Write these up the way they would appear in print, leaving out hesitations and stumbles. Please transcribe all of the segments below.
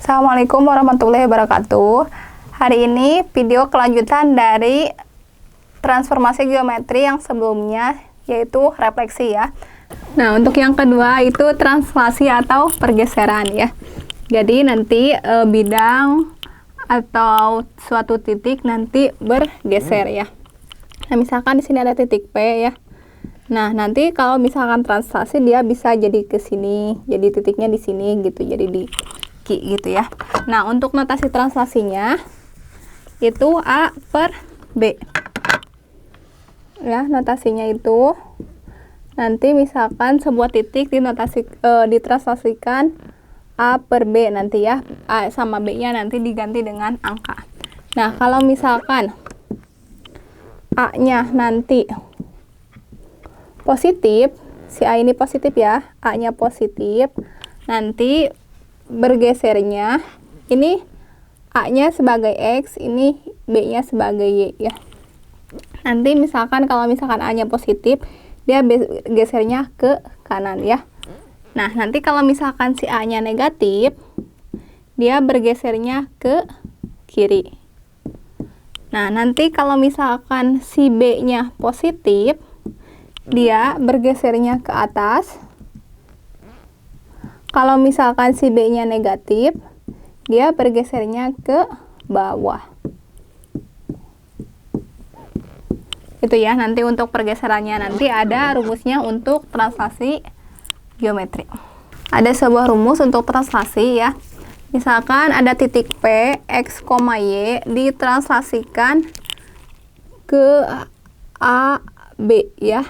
Assalamualaikum warahmatullahi wabarakatuh. Hari ini video kelanjutan dari transformasi geometri yang sebelumnya, yaitu refleksi ya. Nah, untuk yang kedua itu translasi atau pergeseran ya. Jadi nanti bidang atau suatu titik nanti bergeser ya. Nah, misalkan di sini ada titik P ya. Nah, nanti kalau misalkan translasi dia bisa jadi ke sini, jadi titiknya di sini gitu, jadi di Q gitu ya. Nah, untuk notasi translasinya itu A per B. Ya, notasinya itu nanti misalkan sebuah titik ditranslasikan A per B nanti ya. A sama B-nya nanti diganti dengan angka. Nah, kalau misalkan A-nya nanti positif, si A ini positif ya, A-nya positif, nanti bergesernya ini A-nya sebagai X, ini B-nya sebagai Y ya. Nanti misalkan kalau misalkan A-nya positif, dia gesernya ke kanan ya. Nah, nanti kalau misalkan si A-nya negatif, dia bergesernya ke kiri. Nah, nanti kalau misalkan si B-nya positif, dia bergesernya ke atas. Kalau misalkan si B-nya negatif, dia bergesernya ke bawah. Itu ya, nanti untuk pergeserannya nanti ada rumusnya untuk translasi geometri. Ada sebuah rumus untuk translasi ya. Misalkan ada titik P, X, Y ditranslasikan ke A, B ya.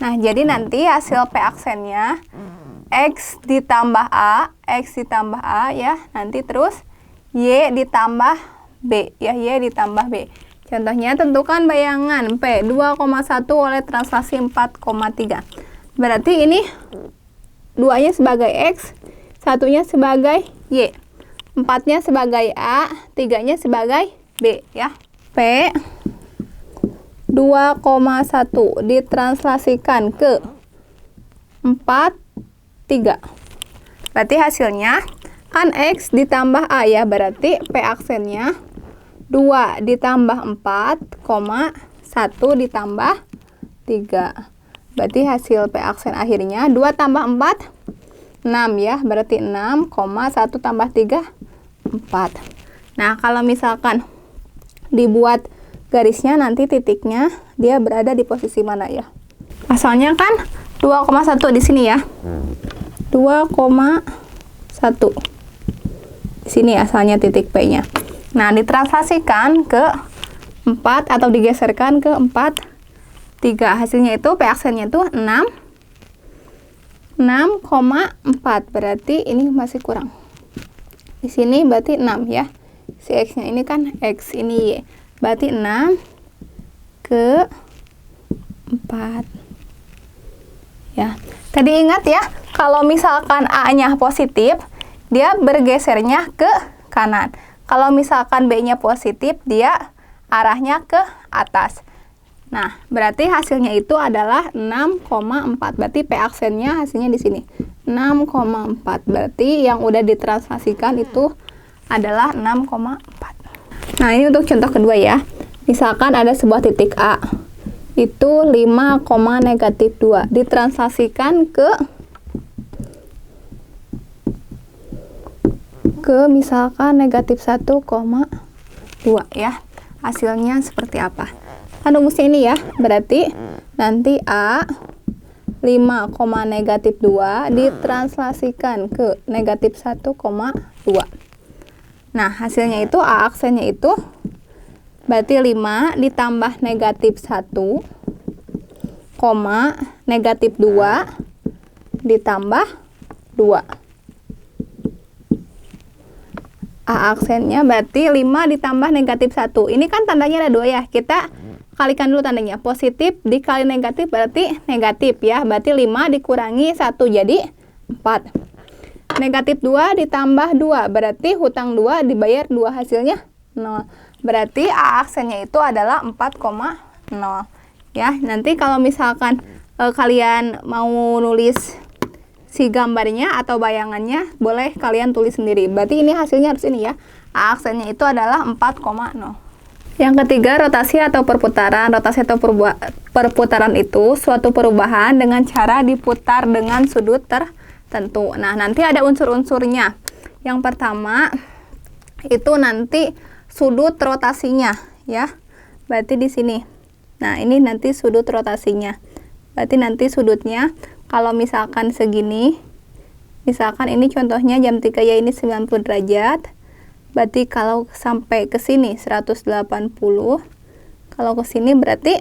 Nah, jadi nanti hasil P aksennya X ditambah A ya, nanti terus Y ditambah B ya, Y ditambah B. Contohnya, tentukan bayangan P 2,1 oleh translasi 4,3. Berarti ini 2-nya sebagai X, 1-nya sebagai Y, 4-nya sebagai A, 3-nya sebagai B ya. P 2,1 ditranslasikan ke 4, 3. Berarti hasilnya kan X ditambah A ya, berarti P aksennya 2 ditambah 4, 1 ditambah 3. Berarti hasil P aksen akhirnya 2 tambah 4, 6 ya, berarti 6, 1 tambah 3, 4. Nah, kalau misalkan dibuat garisnya nanti titiknya dia berada di posisi mana ya? Asalnya kan 2,1 di sini ya. 2,1 di sini asalnya titik P-nya. Nah, ditranslasikan ke 4 atau digeserkan ke 4, 3. Hasilnya itu P aksennya itu 6, 6,4. Berarti ini masih kurang. Di sini berarti 6 ya. Si X-nya ini kan X, ini Y. Berarti 6 ke 4. Ya. Tadi ingat ya, kalau misalkan A-nya positif, dia bergesernya ke kanan. Kalau misalkan B-nya positif, dia arahnya ke atas. Nah, berarti hasilnya itu adalah 6,4. Berarti P aksennya hasilnya di sini. 6,4. Berarti yang udah ditranslasikan itu adalah 6,4. Nah, ini untuk contoh kedua ya. Misalkan ada sebuah titik A. Itu 5,-2 ditranslasikan ke misalkan -1,2 ya. Hasilnya seperti apa? Kan rumusnya ini ya. Berarti nanti A 5,-2 ditranslasikan ke -1,2. Nah, hasilnya itu A aksennya itu berarti 5 ditambah -1, -2 ditambah 2. A aksennya berarti 5 ditambah -1. Ini kan tandanya ada 2 ya. Kita kalikan dulu tandanya. Positif dikali negatif berarti negatif ya. Berarti 5 dikurangi 1 jadi 4. Negatif 2 ditambah 2 berarti hutang 2 dibayar 2, hasilnya 0. Berarti A aksennya itu adalah 4,0 ya. Nanti kalau misalkan kalian mau nulis si gambarnya atau bayangannya boleh kalian tulis sendiri. Berarti ini hasilnya harus ini ya. A aksennya itu adalah 4,0. Yang ketiga, rotasi atau perputaran. Rotasi atau perputaran itu suatu perubahan dengan cara diputar dengan sudut tertentu. Nah, nanti ada unsur-unsurnya. Yang pertama itu nanti sudut rotasinya ya. Berarti di sini. Nah, ini nanti sudut rotasinya. Berarti nanti sudutnya kalau misalkan segini, misalkan ini contohnya jam 3 ya, ini 90 derajat. Berarti kalau sampai ke sini 180. Kalau ke sini berarti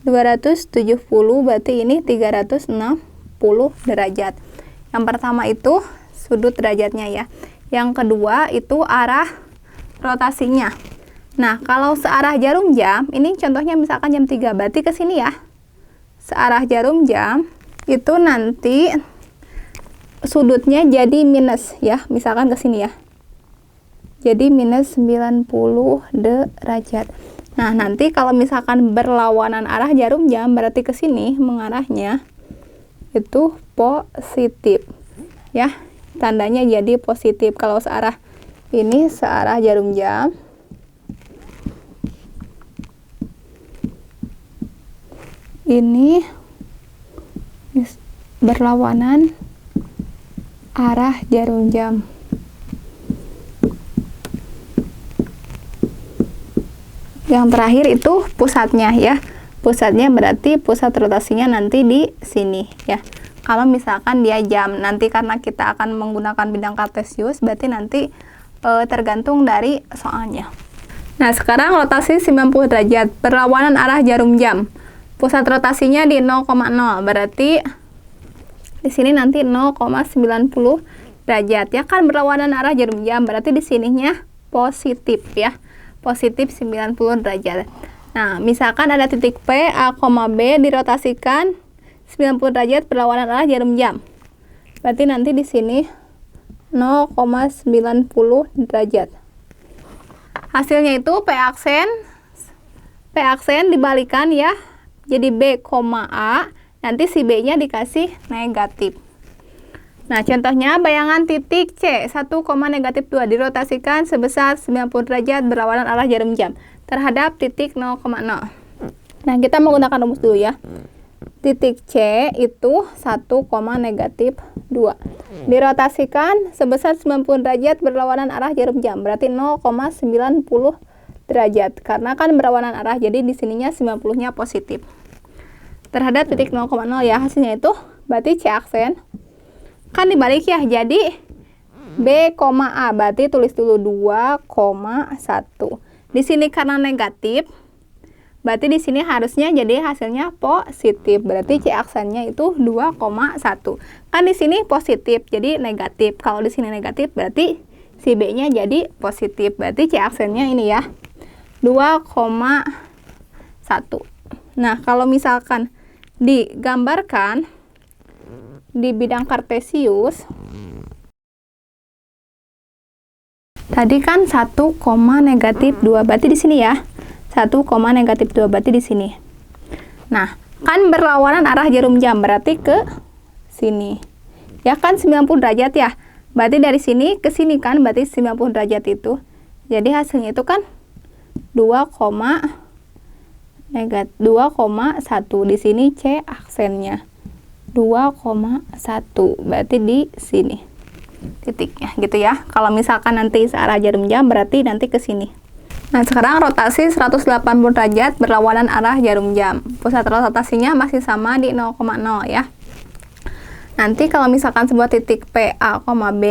270, berarti ini 360 derajat. Yang pertama itu sudut derajatnya ya. Yang kedua itu arah rotasinya. Nah, kalau searah jarum jam, ini contohnya misalkan jam 3, berarti ke sini ya. Searah jarum jam itu nanti sudutnya jadi minus ya, misalkan ke sini ya. Jadi minus 90 derajat. Nah, nanti kalau misalkan berlawanan arah jarum jam, berarti ke sini mengarahnya itu positif ya. Tandanya jadi positif kalau searah ini, searah jarum jam. Ini berlawanan arah jarum jam. Yang terakhir itu pusatnya ya. Pusatnya berarti pusat rotasinya nanti di sini ya. Kalau misalkan dia jam, nanti karena kita akan menggunakan bidang kartesius, berarti nanti tergantung dari soalnya. Nah, sekarang rotasi 90 derajat berlawanan arah jarum jam. Pusat rotasinya di 0,0, berarti di sini nanti 0,90 derajat ya kan, berlawanan arah jarum jam, berarti di sininya positif ya. Positif 90 derajat. Nah, misalkan ada titik P, A, B dirotasikan 90 derajat berlawanan arah jarum jam. Berarti nanti di sini 0,90 derajat. Hasilnya itu P aksen dibalikan ya. Jadi B, A, nanti si B-nya dikasih negatif. Nah, contohnya bayangan titik C, 1, negatif 2 dirotasikan sebesar 90 derajat berlawanan arah jarum jam terhadap titik 0,0. Nah, kita menggunakan rumus dulu ya. Titik C itu 1, negatif 2. Dirotasikan sebesar 90 derajat berlawanan arah jarum jam, berarti 0,90 derajat. Karena kan berlawanan arah, jadi di sininya 90-nya positif. Terhadap titik 0,0 ya, hasilnya itu berarti C aksen kan dibalik ya, jadi B, A, berarti tulis dulu 2,1. Di sini karena negatif, berarti di sini harusnya jadi hasilnya positif. Berarti C aksennya itu 2,1. Kan di sini positif, jadi negatif. Kalau di sini negatif, berarti si B-nya jadi positif. Berarti C aksennya ini ya, 2,1. Nah, kalau misalkan digambarkan di bidang kartesius, tadi kan 1, negatif 2, berarti di sini ya. 1, negatif 2, berarti di sini. Nah, kan berlawanan arah jarum jam, berarti ke sini. Ya kan 90 derajat ya. Berarti dari sini ke sini kan, berarti 90 derajat itu. Jadi hasilnya itu kan 2,1. Di sini C aksennya 2,1, berarti di sini titiknya gitu ya. Kalau misalkan nanti searah jarum jam, berarti nanti ke sini. Nah, sekarang rotasi 180 derajat berlawanan arah jarum jam. Pusat rotasinya masih sama di 0,0 ya. Nanti kalau misalkan sebuah titik P, A, B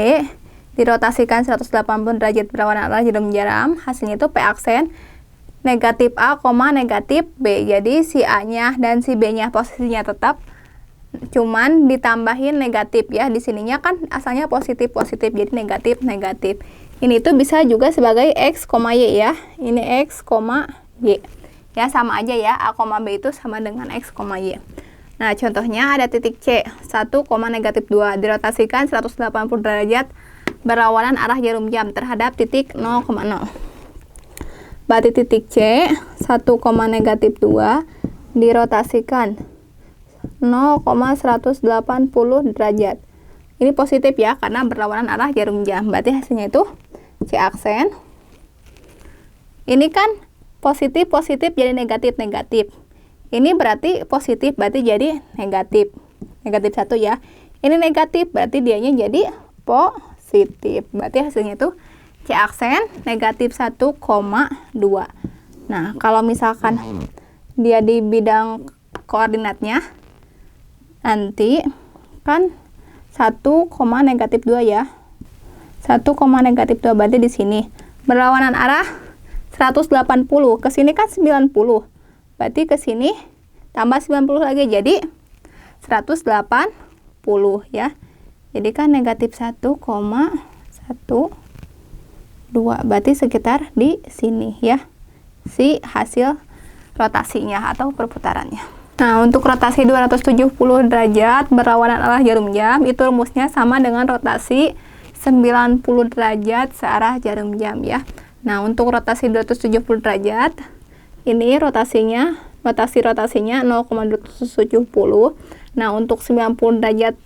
dirotasikan 180 derajat berlawanan arah jarum jam, hasilnya itu P aksen negatif A, negatif B. Jadi si A-nya dan si B-nya posisinya tetap, cuman ditambahin negatif ya. Di sininya kan asalnya positif, jadi negatif. Ini tuh bisa juga sebagai X, Y ya. Ini X, Y. Ya sama aja ya, A, B itu sama dengan X, Y. Nah, contohnya ada titik C, 1, negatif 2 dirotasikan 180 derajat berlawanan arah jarum jam terhadap titik 0,0. Berarti titik C, 1, negatif 2 dirotasikan 0,180 derajat. Ini positif ya, karena berlawanan arah jarum jam. Berarti hasilnya itu C aksen. Ini kan positif, positif jadi negatif, negatif. Ini berarti positif, berarti jadi negatif. Negatif 1 ya. Ini negatif, berarti dianya jadi positif. Berarti hasilnya itu C aksen negatif 1,2. Nah, kalau misalkan dia di bidang koordinatnya, nanti kan 1, negatif 2 ya. 1, negatif 2 berarti di sini. Berlawanan arah 180. Ke sini kan 90. Berarti ke sini tambah 90 lagi jadi 180 ya. Jadi kan negatif 1,12. Berarti sekitar di sini ya. Si hasil rotasinya atau perputarannya. Nah, untuk rotasi 270 derajat berlawanan arah jarum jam, itu rumusnya sama dengan rotasi 90 derajat searah jarum jam ya. Nah, untuk rotasi 270 derajat, ini rotasinya 0,270. Nah, untuk 90 derajat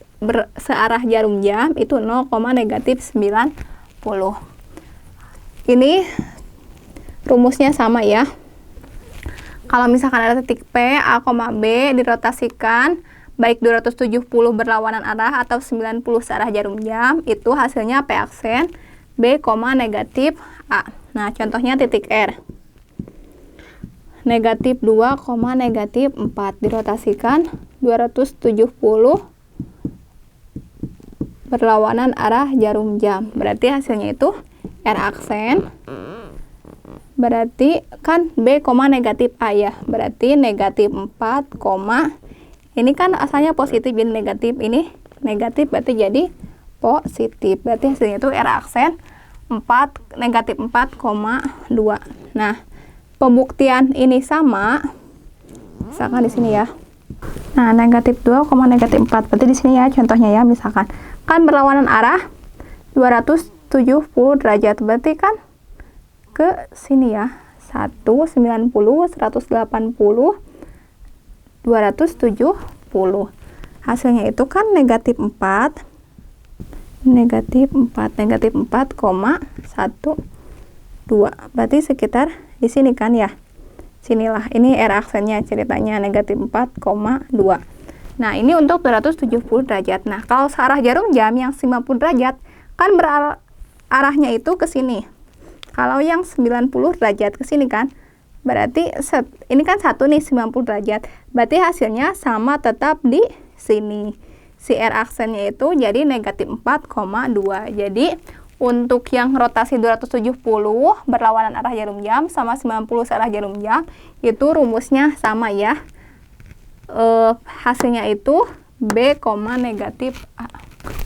searah jarum jam, itu 0,-90. Ini rumusnya sama ya. Kalau misalkan ada titik P, A, B dirotasikan baik 270 berlawanan arah atau 90 searah jarum jam, itu hasilnya P aksen B, negatif A. Nah, contohnya titik R. Negatif 2, negatif 4 dirotasikan 270 berlawanan arah jarum jam. Berarti hasilnya itu R aksen. Berarti kan B, negatif A ya. Berarti negatif 4, ini kan asalnya positif jadi negatif. Ini negatif berarti jadi positif. Berarti hasilnya itu R aksen negatif 4,2. Nah, pembuktian ini sama. Misalkan di sini ya. Nah, negatif 2, negatif 4. Berarti di sini ya contohnya ya. Misalkan kan berlawanan arah 270 derajat. Berarti kan ke sini ya, 190, 180, 270. Hasilnya itu kan negatif 4, negatif 4,12. Berarti sekitar di sini kan ya. Sinilah, ini R aksennya ceritanya negatif 4,2. Nah, ini untuk 270 derajat. Nah, kalau searah jarum jam yang 90 derajat, kan arahnya itu ke sini. Kalau yang 90 derajat ke sini kan, berarti ini kan satu nih 90 derajat. Berarti hasilnya sama tetap di sini. Si R aksennya itu jadi negatif 4,2. Jadi untuk yang rotasi 270 berlawanan arah jarum jam sama 90 searah jarum jam, itu rumusnya sama ya. Hasilnya itu B, negatif A.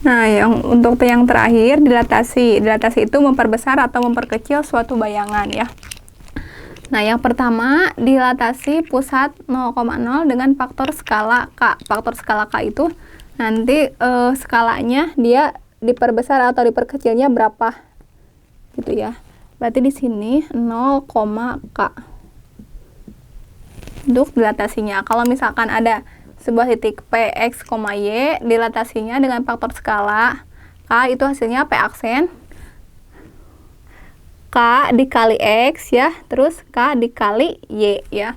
Nah, untuk yang terakhir, dilatasi. Dilatasi itu memperbesar atau memperkecil suatu bayangan ya. Nah, yang pertama, dilatasi pusat 0,0 dengan faktor skala K. Faktor skala K itu nanti skalanya dia diperbesar atau diperkecilnya berapa gitu ya. Berarti di sini 0, K. Untuk dilatasinya. Kalau misalkan ada sebuah titik P, X, Y, dilatasinya dengan faktor skala K, itu hasilnya P aksen K dikali X ya, terus K dikali Y ya.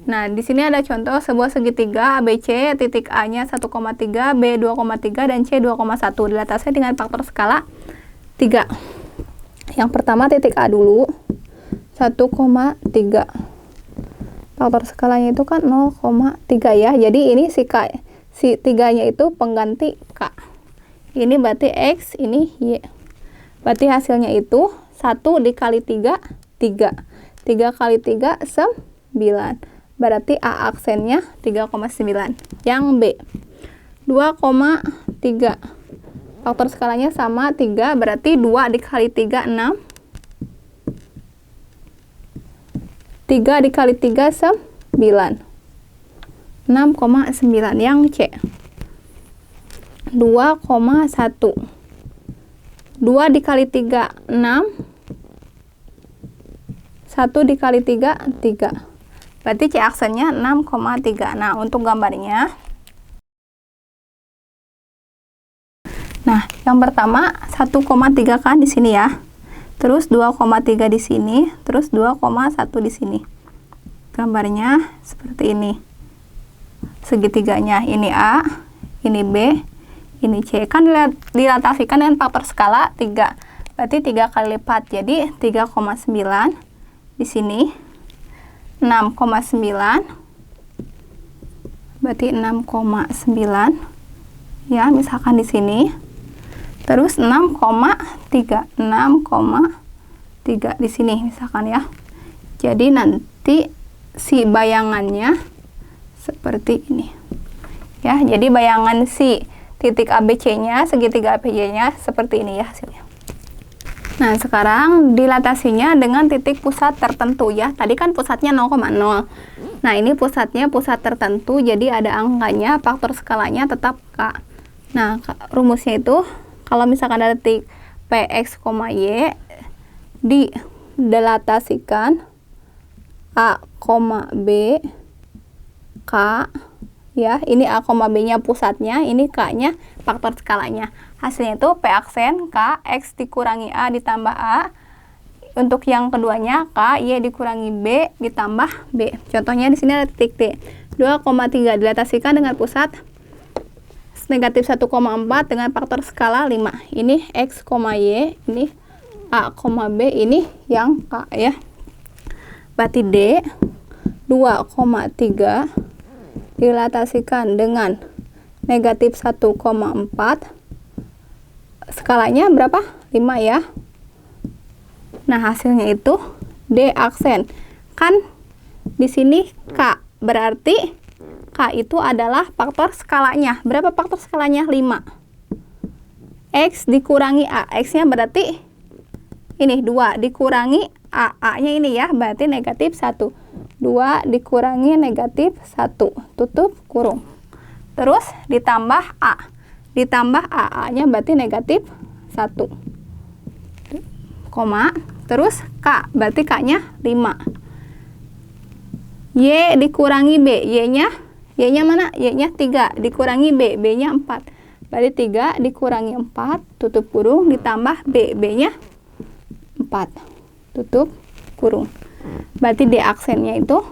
Nah, di sini ada contoh sebuah segitiga ABC, titik A-nya 1,3, B 2,3, dan C 2,1. Dilatasi dengan faktor skala 3. Yang pertama titik A dulu, 1,3. Faktor skalanya itu kan 0,3 ya. Jadi ini si 3-nya itu pengganti K. Ini berarti X, ini Y. Berarti hasilnya itu 1 dikali 3, 3. 3 kali 3, 9. Berarti A aksennya 3,9. Yang B, 2,3. Faktor skalanya sama 3, berarti 2 dikali 3, 6. 3 dikali 3, 9. 6,9. Yang C, 2,1. 2 dikali 3, 6. 1 dikali 3, 3. Berarti C aksennya 6,3. Nah, untuk gambarnya, Nah, yang pertama 1,3 kan di sini ya. Terus 2,3 di sini, terus 2,1 di sini. Gambarnya seperti ini. Segitiganya, ini A, ini B, ini C. Kan dilatasikan dengan faktor skala 3. Berarti 3 kali lipat. Jadi 3,9 di sini. 6,9. Berarti 6,9. Ya, misalkan di sini. Terus 6,3 di sini misalkan ya. Jadi nanti si bayangannya seperti ini. Ya, jadi bayangan si titik ABC-nya, segitiga ABC-nya seperti ini ya hasilnya. Nah, sekarang dilatasinya dengan titik pusat tertentu ya. Tadi kan pusatnya 0,0. Nah, ini pusatnya pusat tertentu, jadi ada angkanya, faktor skalanya tetap K. Nah, rumusnya itu kalau misalkan ada titik Px, Y dilatasikan A, B, K ya. Ini A, B-nya pusatnya, ini K-nya faktor skalanya. Hasilnya itu P aksen K, X dikurangi A ditambah A. Untuk yang keduanya K, Y dikurangi B ditambah B. Contohnya di sini ada titik D. 2,3 dilatasikan dengan pusat negatif 1,4 dengan faktor skala 5. Ini X, Y, ini A, B, ini yang K ya. Berarti D 2,3 dilatasikan dengan negatif 1,4. Skalanya berapa? 5 ya. Nah, hasilnya itu D aksen. Kan di sini K, berarti K itu adalah faktor skalanya. Berapa faktor skalanya? 5. X dikurangi A. X-nya berarti ini 2 dikurangi A. A-nya ini ya, berarti negatif 1. 2 dikurangi negatif 1. Tutup kurung. Terus ditambah A. Ditambah A. A-nya berarti negatif 1. Koma. Terus K. Berarti K-nya 5. Y dikurangi B. Y-nya mana? Y-nya 3 dikurangi B, B-nya 4. Berarti 3 dikurangi 4, tutup kurung, ditambah B, B-nya 4. Tutup kurung. Berarti D aksennya itu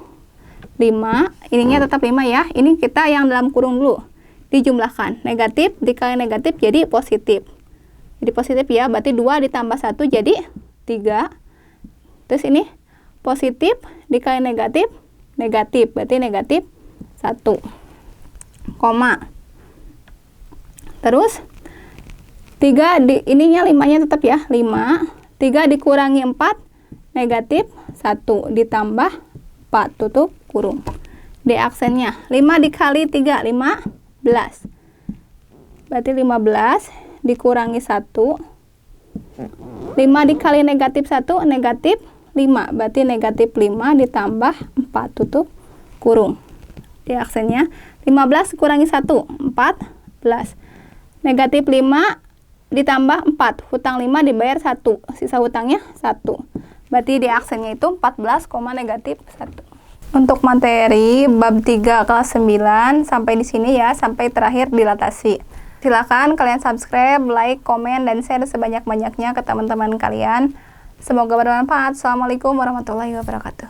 5, ininya tetap 5 ya. Ini kita yang dalam kurung dulu. Dijumlahkan. Negatif dikali negatif jadi positif. Jadi positif ya, berarti 2 ditambah 1 jadi 3. Terus ini positif dikali negatif, negatif. Berarti negatif 1, koma. Terus 3 ininya 5-nya tetap ya, 5. 3 dikurangi 4 negatif 1 ditambah 4, tutup kurung. D aksennya 5 dikali 3 15. Berarti 15 dikurangi 1. 5 dikali negatif 1 negatif 5. Berarti negatif 5 ditambah 4, tutup kurung. D aksennya 15 kurangi 1 14. Negatif 5 ditambah 4, hutang 5 dibayar 1, sisa hutangnya 1. Berarti D aksennya itu 14, negatif 1. Untuk materi bab 3 kelas 9 sampai di sini ya, sampai terakhir dilatasi. Silakan kalian subscribe, like, komen, dan share sebanyak-banyaknya ke teman-teman kalian. Semoga bermanfaat. Assalamualaikum warahmatullahi wabarakatuh.